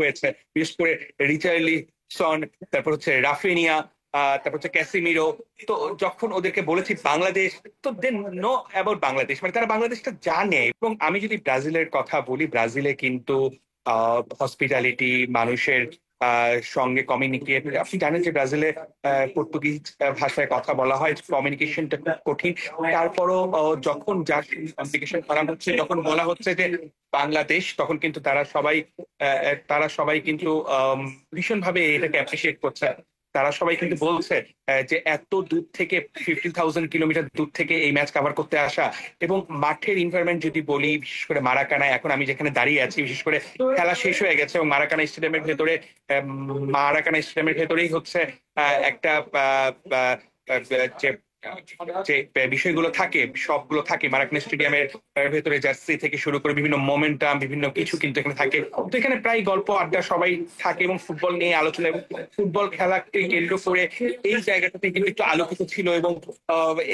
হয়েছে, বিশেষ করে রিচার্লিসন, তারপর হচ্ছে রাফিনিয়া, তারপর হচ্ছে ক্যাসিমিরো। তো যখন ওদেরকে বলেছি বাংলাদেশ, তো দেন নো অ্যাবাউট বাংলাদেশ, মানে তারা বাংলাদেশটা জানে। এবং আমি যদি ব্রাজিলের কথা বলি, ব্রাজিলে কিন্তু হসপিটালিটি, মানুষের সঙ্গে কমিউনিকেট, আপনি জানেন যে ব্রাজিলে পর্তুগিজ ভাষায় কথা বলা হয়, কমিউনিকেশনটা খুব কঠিন। তারপরও যখন যার কমিউনিকেশন করা হচ্ছে, যখন বলা হচ্ছে যে বাংলাদেশ, তখন কিন্তু তারা সবাই কিন্তু ভীষণভাবে এটাকে অ্যাপ্রিসিয়েট করছে। তারা সবাই কিন্তু বলছে যে এত দূর থেকে, 15,000 কিলোমিটার দূর থেকে এই ম্যাচ কভার করতে আসা। এবং মাঠের এনভায়রনমেন্ট যদি বলি, বিশেষ করে মারাকানায়, এখন আমি যেখানে দাঁড়িয়ে আছি, বিশেষ করে খেলা শেষ হয়ে গেছে এবং মারাকানা স্টেডিয়ামের ভেতরেই হচ্ছে একটা আহ, আহ, যে যে বিষয়গুলো থাকে, সবগুলো থাকে মারাকানা স্টেডিয়ামের ভেতরে। জার্সি থেকে শুরু করে বিভিন্ন মোমেন্টাম, বিভিন্ন কিছু কিন্তু এখানে থাকে। তো এখানে প্রায় গল্প আড্ডা সবাই থাকে এবং ফুটবল নিয়ে আলোচনা, এবং ফুটবল খেলাকে কেন্দ্র করে এই জায়গাটাতে কিন্তু একটু আলোকিত ছিল। এবং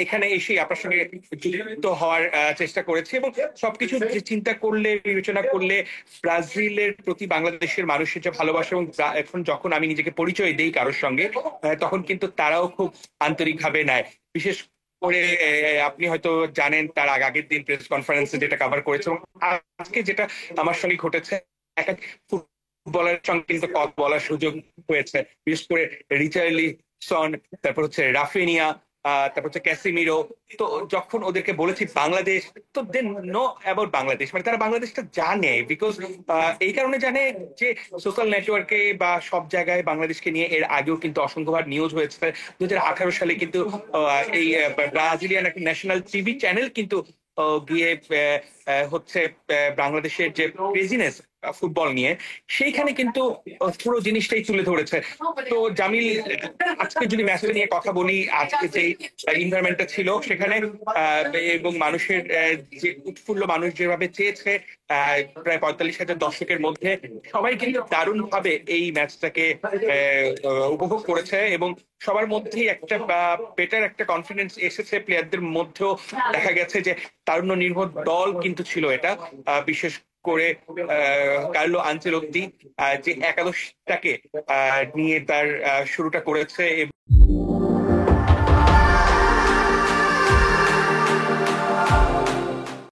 এখানে এসে আপনার সঙ্গে যুক্ত হওয়ার চেষ্টা করেছি। এবং সবকিছু যে চিন্তা করলে, বিবেচনা করলে, ব্রাজিলের প্রতি বাংলাদেশের মানুষের যে ভালোবাসা, এবং এখন যখন আমি নিজেকে পরিচয় দেই কারোর সঙ্গে, তখন কিন্তু তারাও খুব আন্তরিকভাবে নেয়। বিশেষ করে আপনি হয়তো জানেন, তার আগের দিন প্রেস কনফারেন্সে যেটা কভার করেছে, এবং আজকে যেটা আমার সঙ্গে ঘটেছে, এক এক ফুটবলের সঙ্গে কিন্তু কথা বলার সুযোগ হয়েছে। বিশেষ করে রিচার্লিসন, তারপর হচ্ছে রাফিনিয়া, তারপর হচ্ছে ক্যাসিমিরো। তো যখন ওদেরকে বলেছি বাংলাদেশ, তো দেন নো অ্যাবাউট বাংলাদেশ, মানে তারা বাংলাদেশটা জানে। বিকজ এই কারণে জানে যে সোশ্যাল নেটওয়ার্কে বা সব জায়গায় বাংলাদেশকে নিয়ে এর আগেও কিন্তু অসংখ্যবার নিউজ হয়েছে। 2018 সালে কিন্তু এই ব্রাজিলিয়ান একটা ন্যাশনাল টিভি চ্যানেল কিন্তু গিয়ে হচ্ছে বাংলাদেশের যে ক্রেজিনেস ফুটবল নিয়ে, সেইখানে কিন্তু পুরো জিনিসটাই তুলে ধরেছে। তো জামিল, আজকে যদি ম্যাচটা নিয়ে কথা বলি, আজকে যে এনভায়রনমেন্টটা ছিল সেখানে, এবং মানুষের যে উৎফুল্ল, মানুষ যেভাবে চেয়েছে, প্রায় 45,000 দর্শকের মধ্যে সবাই কিন্তু দারুণ ভাবে এই ম্যাচটাকে উপভোগ করেছে। এবং সবার মধ্যেই একটা বেটার একটা কনফিডেন্স এসেছে প্লেয়ারদের মধ্যেও। দেখা গেছে যে তারুণ্য নির্ভর দল কিন্তু ছিল এটা। বিশেষ করে কার্লো আনচেলত্তি যে একাদশটাকে নিয়ে তার শুরুটা করেছে।